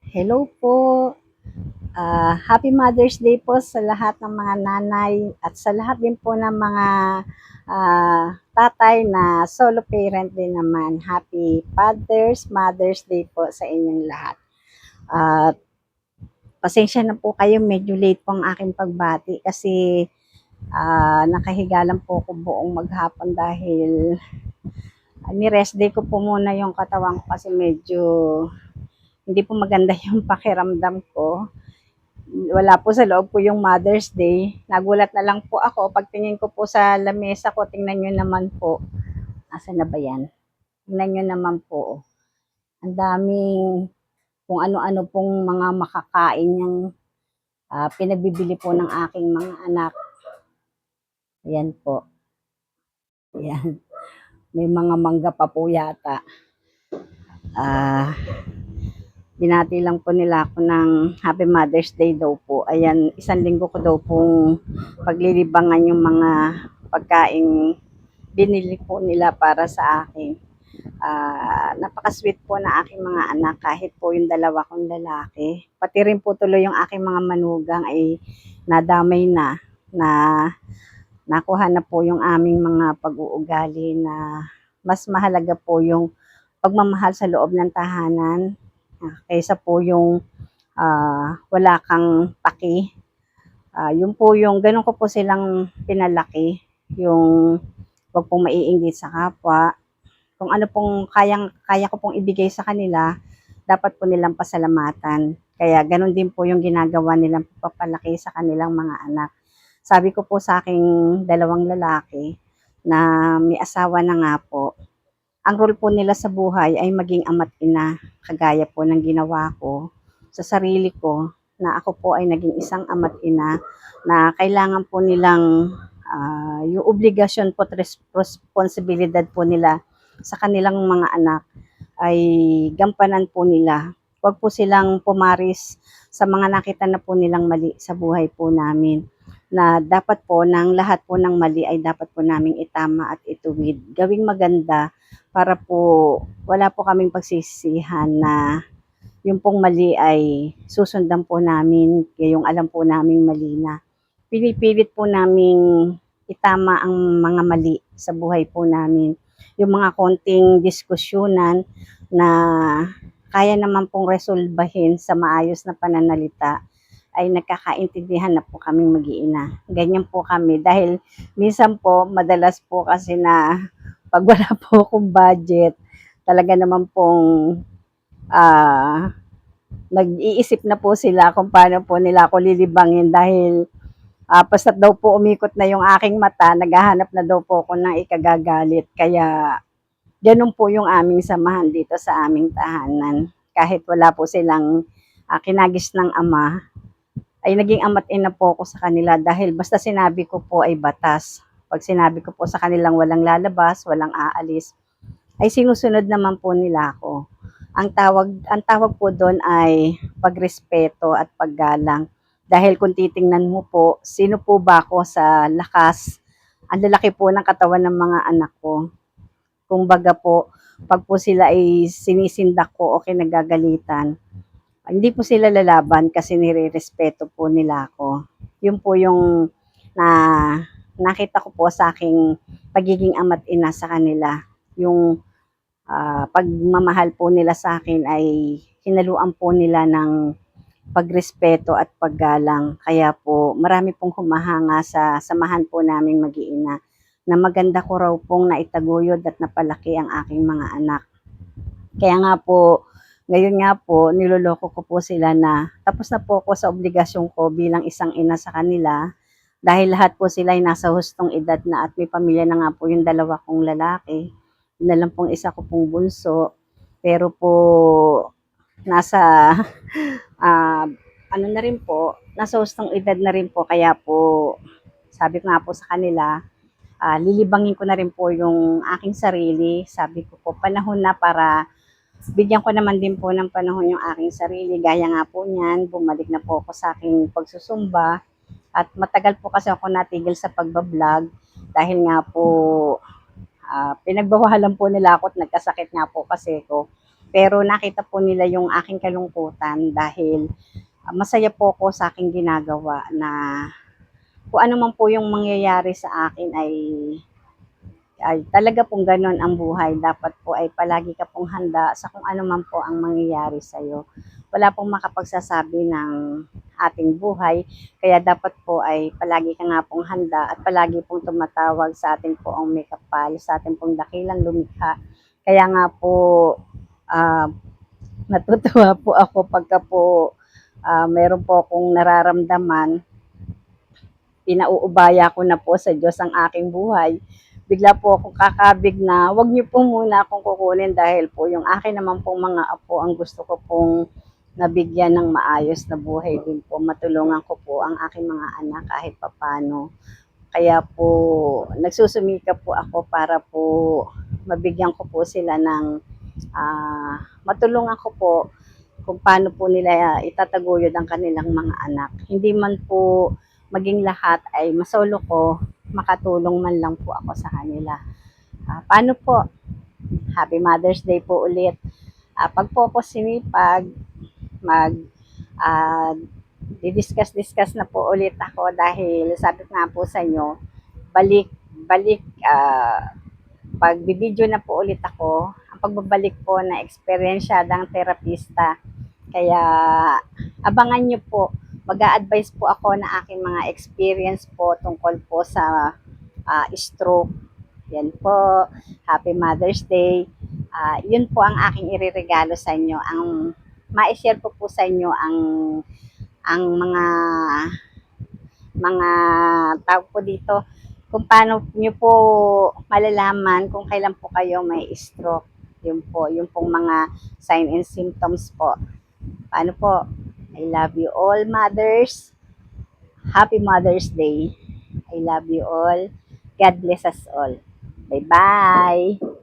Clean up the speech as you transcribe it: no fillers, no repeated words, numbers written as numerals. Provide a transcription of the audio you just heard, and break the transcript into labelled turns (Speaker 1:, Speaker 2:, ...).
Speaker 1: Hello po. Happy Mother's Day po sa lahat ng mga nanay at sa lahat din po ng mga tatay na solo parent din naman. Happy Mother's Day po sa inyong lahat. At pasensya na po kayo, medyo late po ang aking pagbati kasi nakahiga lang po ako buong maghapon dahil ni-rest day ko po muna yung katawan ko kasi medyo hindi po maganda yung pakiramdam ko. Wala po sa loob ko yung Mother's Day. Nagulat na lang po ako. Pagtingin ko po sa lamesa ko, tingnan nyo naman po. Asan na ba yan? Tingnan nyo naman po. Ang daming kung ano-ano pong mga makakain yung pinagbibili po ng aking mga anak. Ayan po. Ayan. May mga mangga pa po yata. Binati lang po nila ako ng Happy Mother's Day daw po. Ayan, isang linggo ko daw pong paglilibangan yung mga pagkain binili po nila para sa akin. Napaka-sweet po na aking mga anak kahit po yung dalawa kong lalaki. Pati rin po tuloy yung aking mga manugang ay nadamay na nakuha na po yung aming mga pag-uugali na mas mahalaga po yung pagmamahal sa loob ng tahanan kaysa po yung wala kang paki. Yun po yung, ganun ko po silang pinalaki. Yung wag pong maiinggit sa kapwa. Kung ano pong kaya ko pong ibigay sa kanila, dapat po nilang pasalamatan. Kaya ganun din po yung ginagawa nilang pagpapalaki sa kanilang mga anak. Sabi ko po sa aking dalawang lalaki na may asawa na nga po, ang role po nila sa buhay ay maging ama't ina, kagaya po ng ginawa ko sa sarili ko na ako po ay naging isang ama't ina na kailangan po nilang yung obligasyon po at responsibilidad po nila sa kanilang mga anak ay gampanan po nila. Huwag po silang pumaris sa mga nakita na po nilang mali sa buhay po namin na dapat po ng lahat po ng mali ay dapat po naming itama at ituwid. Gawing maganda para po wala po kaming pagsisisihan na yung pong mali ay susundan po namin, yung alam po naming mali na. Pinipilit po naming itama ang mga mali sa buhay po namin. Yung mga konting diskusyonan na kaya naman pong resolbahin sa maayos na pananalita ay nagkakaintindihan na po kaming mag-iina. Ganyan po kami dahil minsan po madalas po kasi na pag wala po akong budget, talaga naman pong nag-iisip na po sila kung paano po nila ako lilibangin dahil basta't daw po umikot na yung aking mata, naghahanap na daw po ako ng ikagagalit. Kaya ganun po yung aming samahan dito sa aming tahanan. Kahit wala po silang kinagis ng ama, ay naging ama't ina po ako sa kanila dahil basta sinabi ko po ay batas. Pag sinabi ko po sa kanilang walang lalabas, walang aalis, ay sinusunod naman po nila ako. Ang tawag po doon ay pagrespeto at paggalang. Dahil kung titingnan mo po, sino po ba ako sa lakas? Ang lalaki po ng katawan ng mga anak ko. Kumbaga po, pag po sila ay sinisindak ko o kinagagalitan, hindi po sila lalaban kasi nire-respeto po nila ako. Yun po yung na nakita ko po sa aking pagiging ama't ina sa kanila. Yung pagmamahal po nila sa akin ay hinaluan po nila ng pagrespeto at paggalang. Kaya po marami pong humahanga sa samahan po naming mag-iina na maganda ko raw pong naitaguyod at napalaki ang aking mga anak. Kaya nga po, ngayon nga po, niloloko ko po sila na tapos na po ako sa obligasyon ko bilang isang ina sa kanila dahil lahat po sila ay nasa hustong edad na at may pamilya na nga po yung dalawa kong lalaki. Yun na lang pong isa ko pong bunso. Pero po, nasa, ah, ano na rin po, nasa hustong edad na rin po. Kaya po, sabi ko nga po sa kanila, lilibangin ko na rin po yung aking sarili. Sabi ko po, panahon na para bigyan ko naman din po ng panahon yung aking sarili. Gaya nga po niyan, bumalik na po ako sa aking pagsusumba. At matagal po kasi ako natigil sa pagbablog dahil nga po pinagbawalan po nila ako at nagkasakit nga po kasi ko. Pero nakita po nila yung aking kalungkutan dahil masaya po ako sa aking ginagawa na kung ano man po yung mangyayari sa akin ay talaga pong gano'n ang buhay. Dapat po ay palagi ka pong handa sa kung ano man po ang mangyayari sa'yo. Wala pong makapagsasabi ng ating buhay, kaya dapat po ay palagi ka nga pong handa at palagi pong tumatawag sa ating poong may kapal, sa ating pong dakilang lumikha. Kaya nga po, ah, natutuwa po ako pagka po meron po akong nararamdaman, pinauubaya ko na po sa Diyos ang aking buhay. Bigla po akong kakabig na, wag niyo po muna akong kukunin dahil po yung akin naman pong mga apo ang gusto ko pong nabigyan ng maayos na buhay din po. Matulungan ko po ang aking mga anak kahit papano. Kaya po, nagsusumikap po ako para po mabigyan ko po sila ng matulungan ko po kung paano po nila itataguyod ang kanilang mga anak. Hindi man po maging lahat ay masolo ko, makatulong man lang po ako sa kanila. Paano po? Happy Mother's Day po ulit. Pag po ako sinipag, mag uh, didiscuss na po ulit ako dahil sabi nga po sa inyo, balik pag bibidyo na po ulit ako, ang pagbabalik po na eksperyensyadang terapista. Kaya abangan nyo po, mag-a-advise po ako na aking mga experience po tungkol po sa stroke. Yan po, Happy Mother's Day. Yun po ang aking ireregalo sa inyo. Ang ma-share po sa inyo ang mga tawag po dito, kung paano nyo po malalaman kung kailan po kayo may stroke. Yun po, yung pong mga sign and symptoms po. Paano po? I love you all, mothers. Happy Mother's Day. I love you all. God bless us all. Bye-bye.